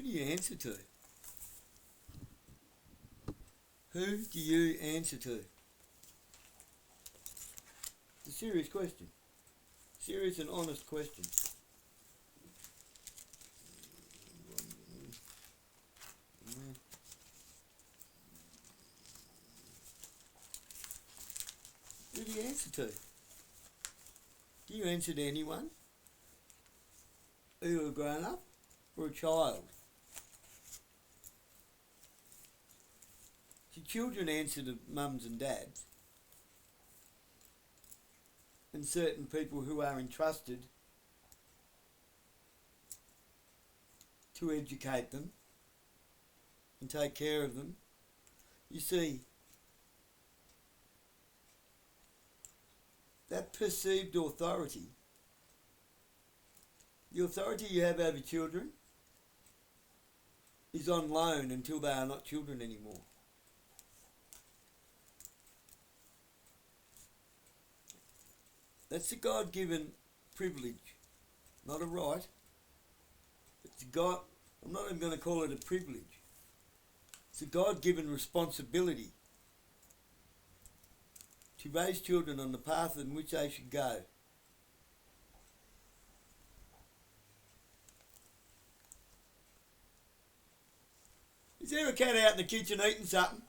do you answer to? Who do you answer to? It's a serious question. Serious and honest question. Who do you answer to? Do you answer to anyone? Are you a grown up or a child? See, children answer to mums and dads, and certain people who are entrusted to educate them and take care of them. You see, that perceived authority, the authority you have over children, is on loan until they are not children anymore. That's a God-given privilege, not a right. It's a God. I'm not even going to call it a privilege. It's a God-given responsibility to raise children on the path in which they should go. Is there a cat out in the kitchen eating something?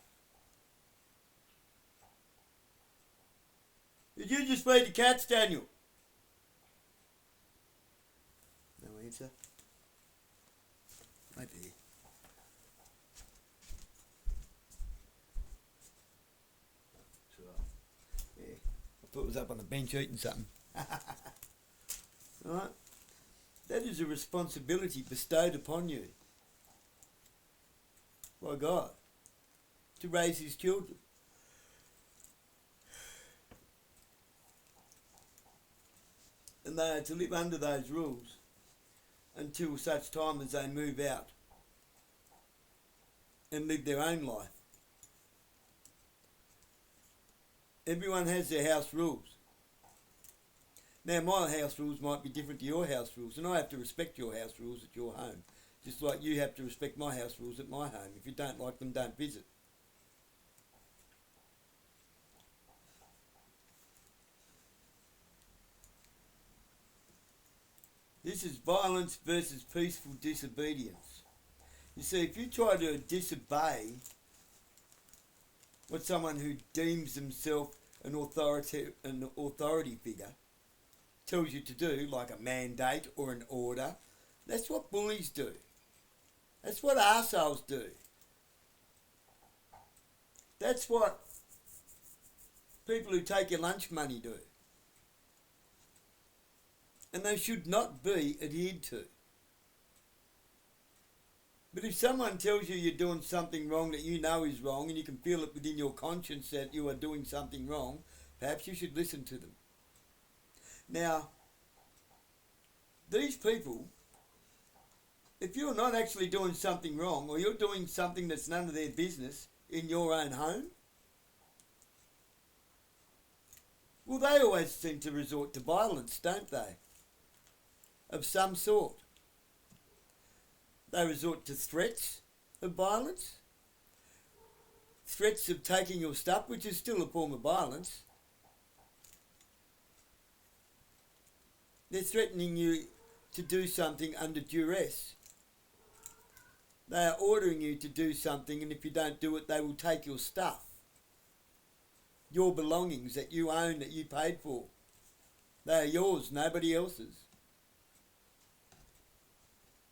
Did you just feed the cats, Daniel? No answer. Maybe. Yeah, I thought it was up on the bench eating something. Alright? That is a responsibility bestowed upon you by God to raise his children. And they are to live under those rules until such time as they move out and live their own life. Everyone has their house rules. Now my house rules might be different to your house rules, and I have to respect your house rules at your home, just like you have to respect my house rules at my home. If you don't like them, don't visit. This is violence versus peaceful disobedience. You see, if you try to disobey what someone who deems themselves an authority figure tells you to do, like a mandate or an order, that's what bullies do. That's what arseholes do. That's what people who take your lunch money do. And they should not be adhered to. But if someone tells you you're doing something wrong that you know is wrong, and you can feel it within your conscience that you are doing something wrong, perhaps you should listen to them. Now, these people, if you're not actually doing something wrong, or you're doing something that's none of their business in your own home, well, they always seem to resort to violence, don't they? Of some sort. They resort to threats of violence, threats of taking your stuff, which is still a form of violence. They're threatening you to do something under duress. They are ordering you to do something, and if you don't do it, they will take your stuff, your belongings that you own, that you paid for. They are yours, nobody else's.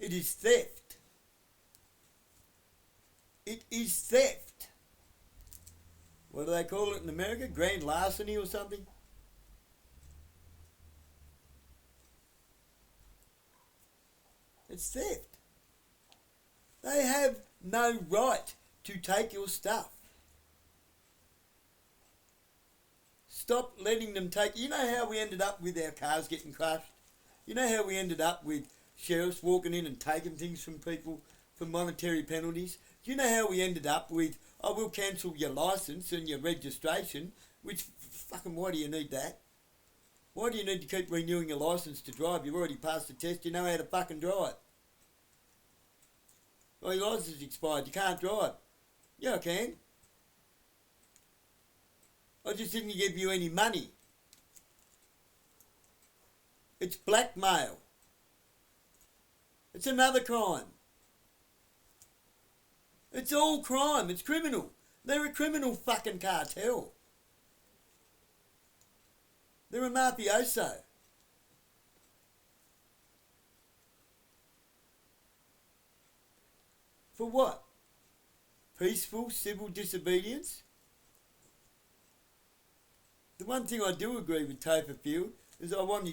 It is theft. It is theft. What do they call it in America? Grand larceny or something? It's theft. They have no right to take your stuff. Stop letting them take... You know how we ended up with our cars getting crushed? You know how we ended up with sheriffs walking in and taking things from people for monetary penalties? Do you know how we ended up with, oh, we'll cancel your licence and your registration, which, fucking, why do you need that? Why do you need to keep renewing your licence to drive? You've already passed the test, you know how to fucking drive. Oh, your license is expired, you can't drive. Yeah, I can. I just didn't give you any money. It's blackmail. It's another crime. It's all crime. It's criminal. They're a criminal fucking cartel. They're a mafioso. For what? Peaceful civil disobedience? The one thing I do agree with Topher Field is I want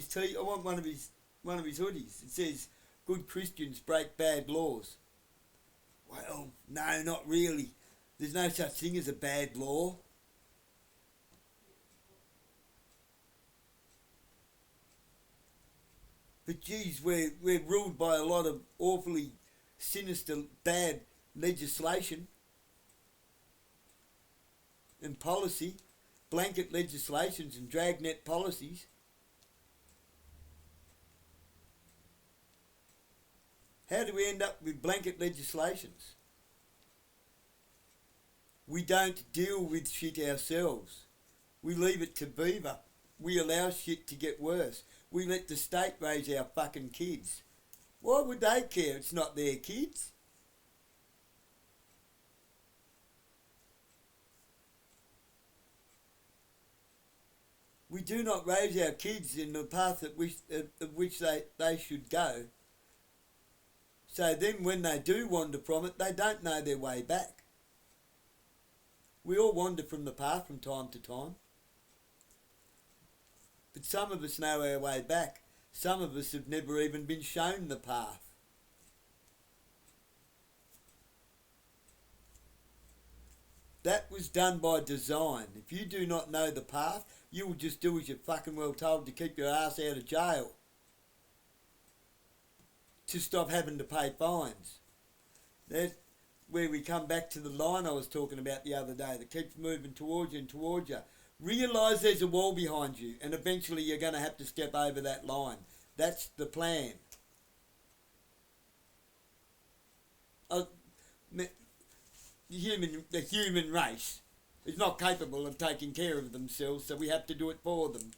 one of his hoodies. It says, "Good Christians break bad laws." Well, no, not really. There's no such thing as a bad law. But geez, we're ruled by a lot of awfully sinister, bad legislation and policy, blanket legislations and dragnet policies. How do we end up with blanket legislations? We don't deal with shit ourselves. We leave it to Beaver. We allow shit to get worse. We let the state raise our fucking kids. Why would they care? It's not their kids. We do not raise our kids in the path at which they should go. So then when they do wander from it, they don't know their way back. We all wander from the path from time to time. But some of us know our way back. Some of us have never even been shown the path. That was done by design. If you do not know the path, you will just do as you're fucking well told to keep your ass out of jail. To stop having to pay fines. That's where we come back to the line I was talking about the other day that keeps moving towards you and towards you. Realise there's a wall behind you and eventually you're going to have to step over that line. That's the plan. The human race is not capable of taking care of themselves, so we have to do it for them.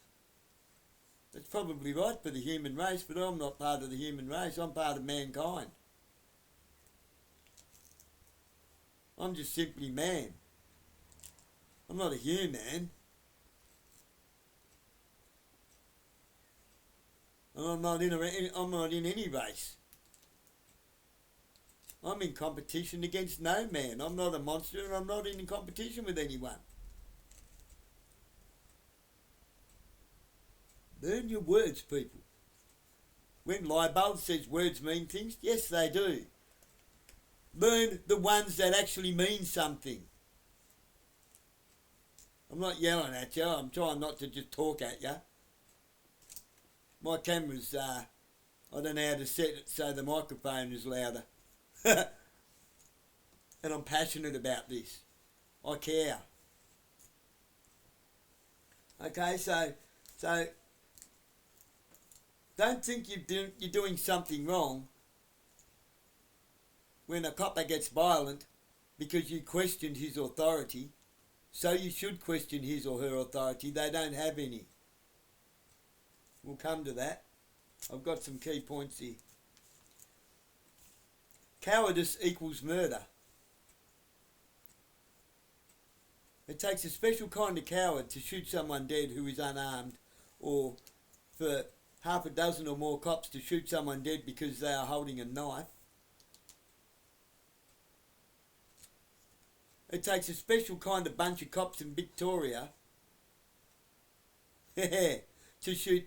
That's probably right for the human race, but I'm not part of the human race. I'm part of mankind. I'm just simply man. I'm not a human. And I'm not in any race. I'm in competition against no man. I'm not a monster and I'm not in competition with anyone. Learn your words, people. When Libel says words mean things, yes they do. Learn the ones that actually mean something. I'm not yelling at you, I'm trying not to just talk at you. My camera's, I don't know how to set it so the microphone is louder. And I'm passionate about this. I care. Okay, so don't think you're doing something wrong when a copper gets violent because you questioned his authority. So you should question his or her authority. They don't have any. We'll come to that. I've got some key points here. Cowardice equals murder. It takes a special kind of coward to shoot someone dead who is unarmed, or for half a dozen or more cops to shoot someone dead because they are holding a knife. It takes a special kind of bunch of cops in Victoria to shoot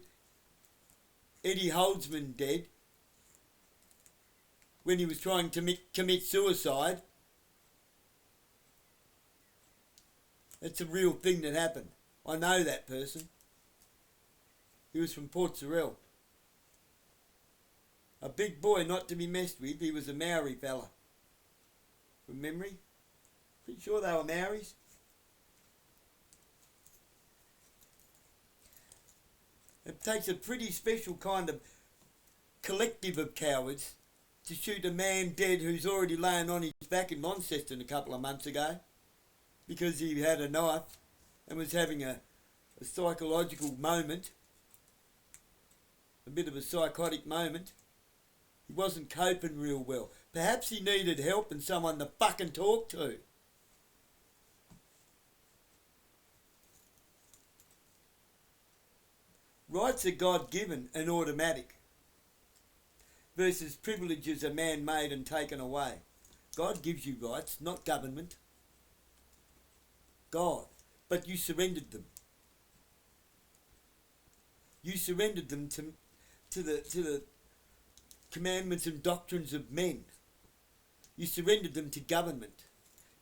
Eddie Holdsman dead when he was trying to commit suicide. It's a real thing that happened. I know that person. He was from Port Sorell. A big boy not to be messed with. He was a Maori fella. From memory. Pretty sure they were Maoris. It takes a pretty special kind of collective of cowards to shoot a man dead who's already laying on his back in Launceston a couple of months ago because he had a knife and was having a psychological moment, a bit of a psychotic moment. He wasn't coping real well. Perhaps he needed help and someone to fucking talk to. Rights are God-given and automatic versus privileges are man-made and taken away. God gives you rights, not government. God. But you surrendered them. You surrendered them to the commandments and doctrines of men. You surrendered them to government.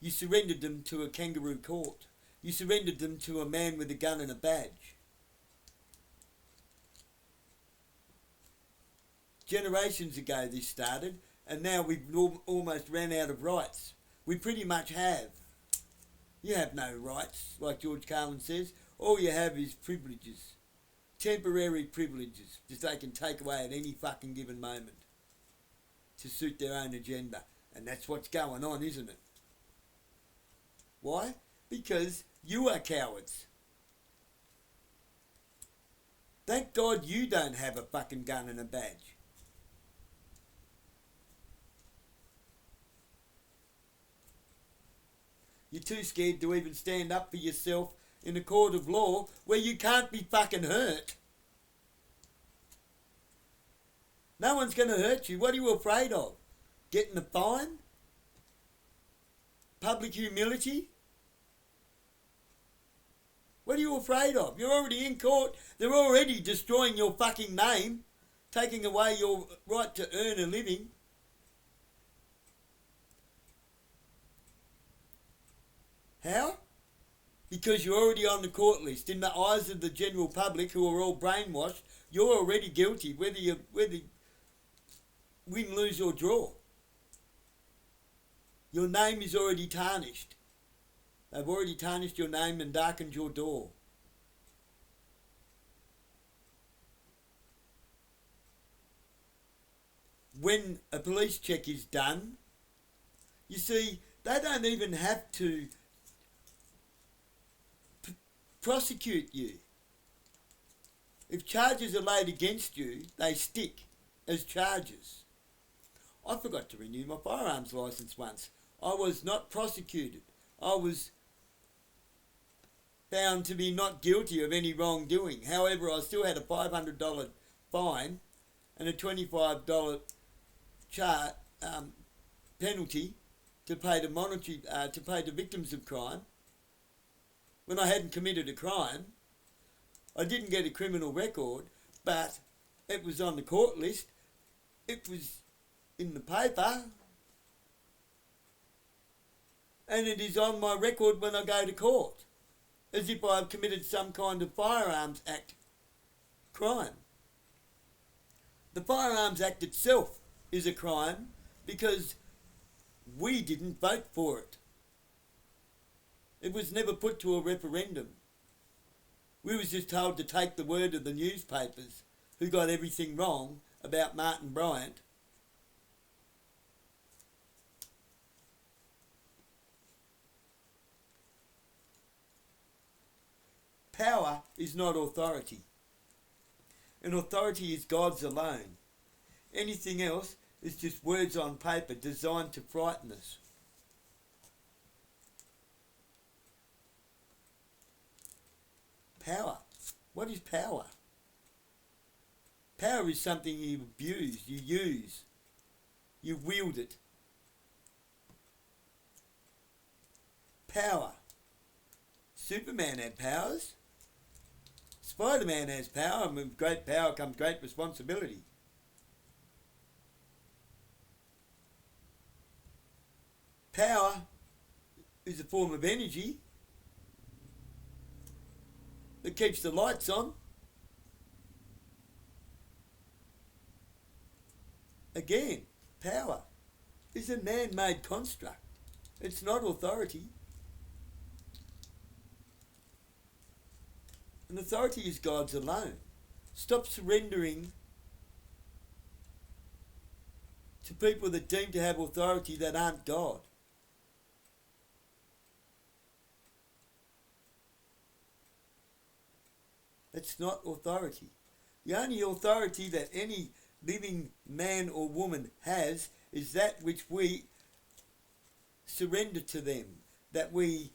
You surrendered them to a kangaroo court. You surrendered them to a man with a gun and a badge. Generations ago this started, and now we've almost ran out of rights. We pretty much have. You have no rights, like George Carlin says. All you have is privileges. Temporary privileges that they can take away at any fucking given moment to suit their own agenda. And that's what's going on, isn't it? Why? Because you are cowards. Thank God you don't have a fucking gun and a badge. You're too scared to even stand up for yourself in a court of law where you can't be fucking hurt. No one's going to hurt you. What are you afraid of? Getting a fine? Public humility? What are you afraid of? You're already in court. They're already destroying your fucking name, taking away your right to earn a living. How? Because you're already on the court list. In the eyes of the general public, who are all brainwashed, you're already guilty, whether you win, lose or draw. Your name is already tarnished. They've already tarnished your name and darkened your door. When a police check is done, you see, they don't even have to prosecute you. If charges are laid against you, they stick as charges. I forgot to renew my firearms licence once. I was not prosecuted. I was found to be not guilty of any wrongdoing. However, I still had a $500 fine and a $25 penalty to pay to victims of crime. When I hadn't committed a crime, I didn't get a criminal record, but it was on the court list. It was in the paper. And it is on my record when I go to court, as if I've committed some kind of Firearms Act crime. The Firearms Act itself is a crime because we didn't vote for it. It was never put to a referendum. We was just told to take the word of the newspapers who got everything wrong about Martin Bryant. Power is not authority. And authority is God's alone. Anything else is just words on paper designed to frighten us. Power. What is power? Power is something you abuse, you use, you wield it. Power. Superman had powers. Spider-Man has power, and with great power comes great responsibility. Power is a form of energy that keeps the lights on. Again, power is a man-made construct. It's not authority. And authority is God's alone. Stop surrendering to people that deem to have authority that aren't God. It's not authority. The only authority that any living man or woman has is that which we surrender to them, that we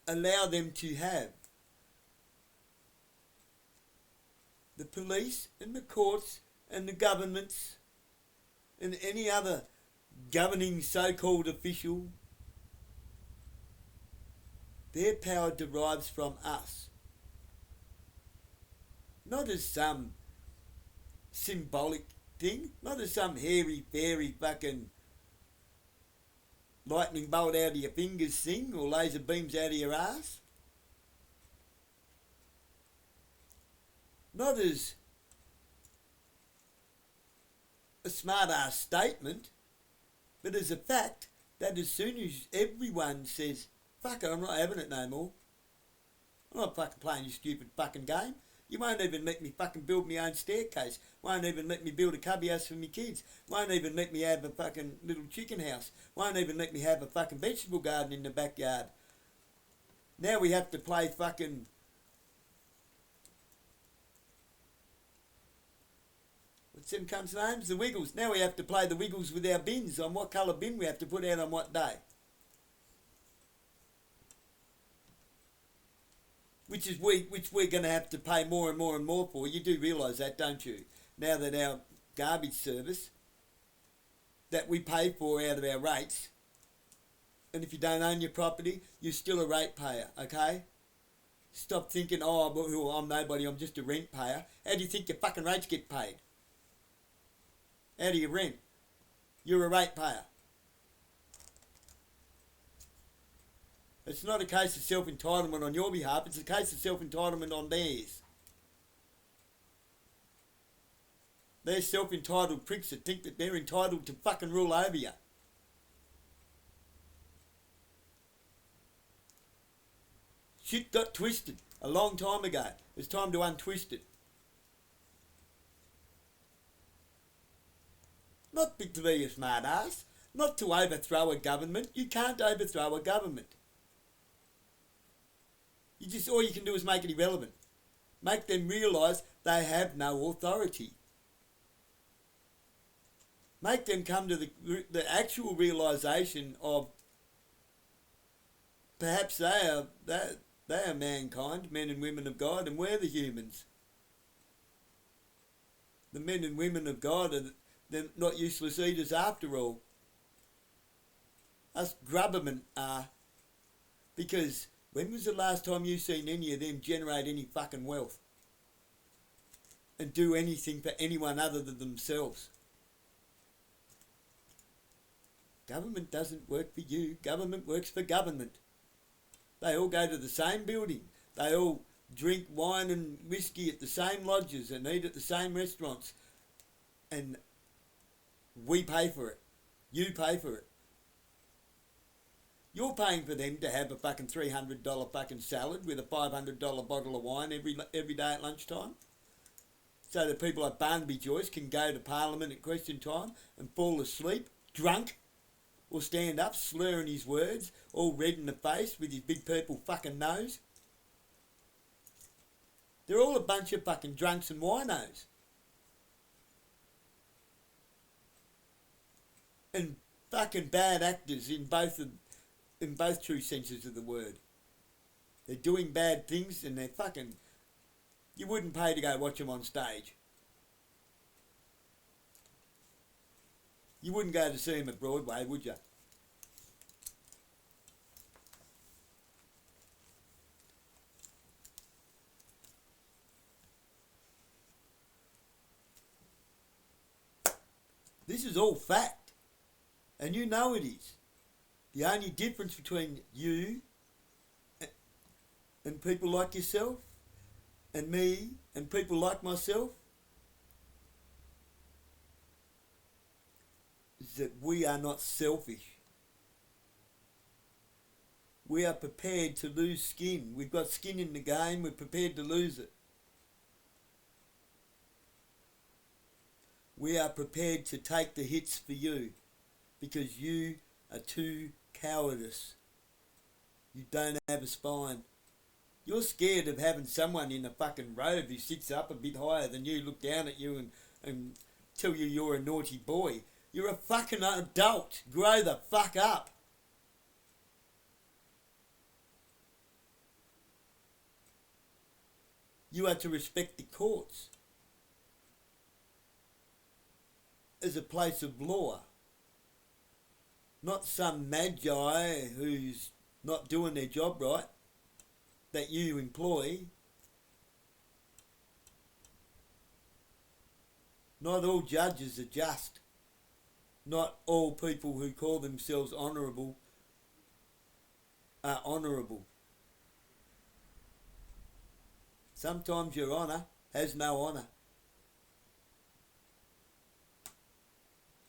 allow them to have. The police and the courts and the governments and any other governing so-called official, their power derives from us. Not as some symbolic thing, not as some hairy, fairy fucking lightning bolt out of your fingers thing or laser beams out of your ass. Not as a smart ass statement, but as a fact that as soon as everyone says, fuck it, I'm not having it no more. I'm not fucking playing your stupid fucking game. You won't even let me fucking build my own staircase. Won't even let me build a cubby house for my kids. Won't even let me have a fucking little chicken house. Won't even let me have a fucking vegetable garden in the backyard. Now we have to play fucking... What's them cunts' names? The Wiggles. Now we have to play the Wiggles with our bins on what colour bin we have to put out on what day. Which we're going to have to pay more and more and more for. You do realise that, don't you? Now that our garbage service that we pay for out of our rates, and if you don't own your property, you're still a rate payer, okay? Stop thinking, oh, well, I'm nobody, I'm just a rent payer. How do you think your fucking rates get paid? How do you rent? You're a rate payer. It's not a case of self-entitlement on your behalf, it's a case of self-entitlement on theirs. They're self-entitled pricks that think that they're entitled to fucking rule over you. Shit got twisted a long time ago. It's time to untwist it. Not to be a smart ass, not to overthrow a government. You can't overthrow a government. All you can do is make it irrelevant. Make them realise they have no authority. Make them come to the actual realisation of perhaps they are mankind, men and women of God, and we're the humans. The men and women of God they're not useless eaters after all. Us grubbermen are, because when was the last time you seen any of them generate any fucking wealth and do anything for anyone other than themselves? Government doesn't work for you. Government works for government. They all go to the same building. They all drink wine and whiskey at the same lodges and eat at the same restaurants. And we pay for it. You pay for it. You're paying for them to have a fucking $300 fucking salad with a $500 bottle of wine every day at lunchtime, so that people like Barnaby Joyce can go to Parliament at question time and fall asleep drunk, or stand up slurring his words, all red in the face with his big purple fucking nose. They're all a bunch of fucking drunks and winos. And fucking bad actors in both true senses of the word. They're doing bad things and they're fucking... You wouldn't pay to go watch them on stage. You wouldn't go to see them at Broadway, would you? This is all fact. And you know it is. The only difference between you and people like yourself and me and people like myself is that we are not selfish. We are prepared to lose skin. We've got skin in the game, we're prepared to lose it. we are prepared to take the hits for you because you are too cowardice. You don't have a spine. You're scared of having someone in a fucking robe who sits up a bit higher than you, look down at you and tell you you're a naughty boy. You're a fucking adult. Grow the fuck up. You are to respect the courts as a place of law, not some magi who's not doing their job right that you employ. Not all judges are just. Not all people who call themselves honourable are honourable. Sometimes your honour has no honour.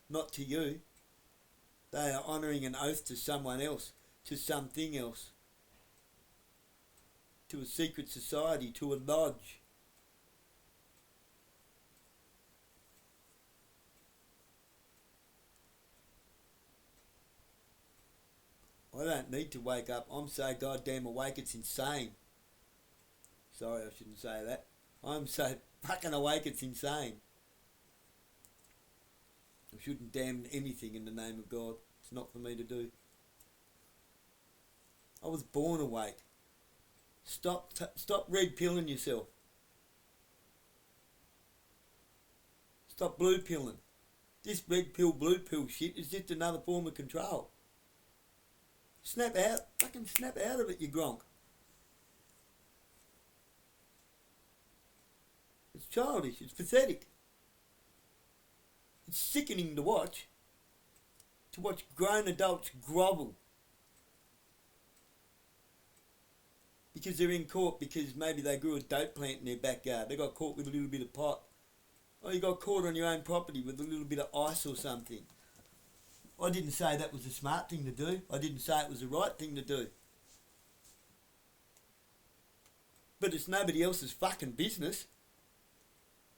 Not to you. They are honouring an oath to someone else, to something else, to a secret society, to a lodge. I don't need to wake up. I'm so goddamn awake it's insane. Sorry, I shouldn't say that. I'm so fucking awake it's insane. I shouldn't damn anything in the name of God. It's not for me to do. I was born awake. Stop red pilling yourself. Stop blue pilling. This red pill, blue pill shit is just another form of control. Snap out. Fucking snap out of it, you gronk. It's childish. It's pathetic. It's sickening to watch. To watch grown adults grovel. Because they're in court because maybe they grew a dope plant in their backyard. They got caught with a little bit of pot. Or you got caught on your own property with a little bit of ice or something. I didn't say that was a smart thing to do. I didn't say it was the right thing to do. But it's nobody else's fucking business.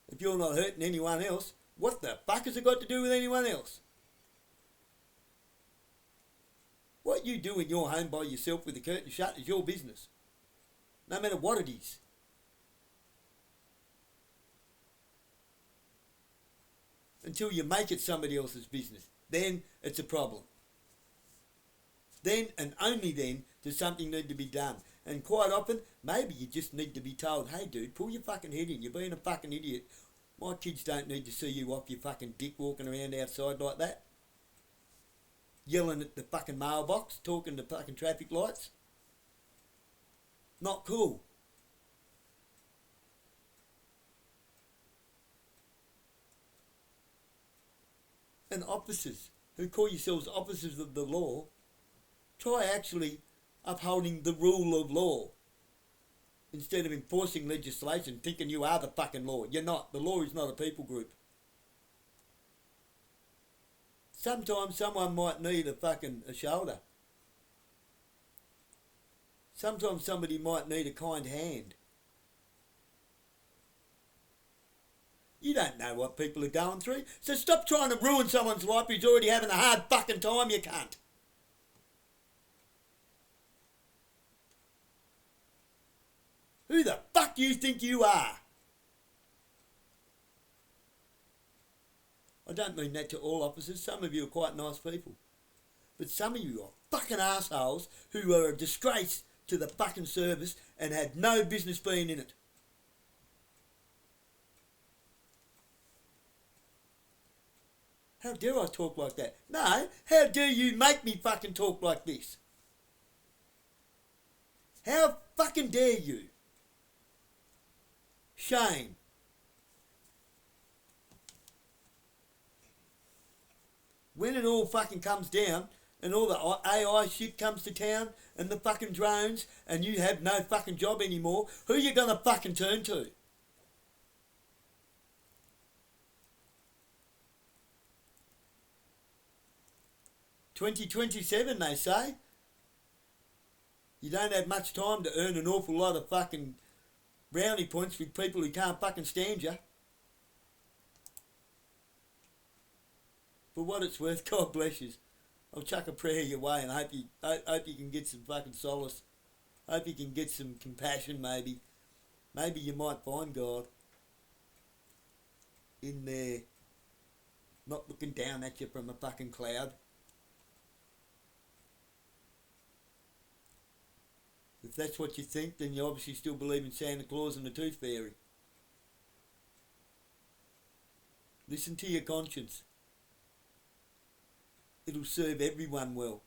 If you're not hurting anyone else, what the fuck has it got to do with anyone else? What you do in your home by yourself with the curtain shut is your business. No matter what it is. Until you make it somebody else's business. Then it's a problem. Then and only then does something need to be done. And quite often, maybe you just need to be told, hey dude, pull your fucking head in. You're being a fucking idiot. My kids don't need to see you off your fucking dick walking around outside like that. Yelling at the fucking mailbox, talking to fucking traffic lights. Not cool. And officers who call yourselves officers of the law, try actually upholding the rule of law instead of enforcing legislation thinking you are the fucking law. You're not. The law is not a people group. Sometimes someone might need a shoulder. Sometimes somebody might need a kind hand. You don't know what people are going through, so stop trying to ruin someone's life who's already having a hard fucking time, you cunt. Who the fuck do you think you are? I don't mean that to all officers. Some of you are quite nice people. But some of you are fucking assholes who are a disgrace to the fucking service and had no business being in it. How dare I talk like that? No, how dare you make me fucking talk like this? How fucking dare you? Shame. When it all fucking comes down and all the AI shit comes to town and the fucking drones and you have no fucking job anymore, who are you gonna fucking turn to? $2027, they say. You don't have much time to earn an awful lot of fucking brownie points with people who can't fucking stand you. For what it's worth, God bless you. I'll chuck a prayer your way, and I hope you can get some fucking solace. I hope you can get some compassion, maybe. Maybe you might find God in there, not looking down at you from a fucking cloud. If that's what you think, then you obviously still believe in Santa Claus and the Tooth Fairy. Listen to your conscience. It'll serve everyone well.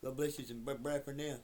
God bless you and bye for now.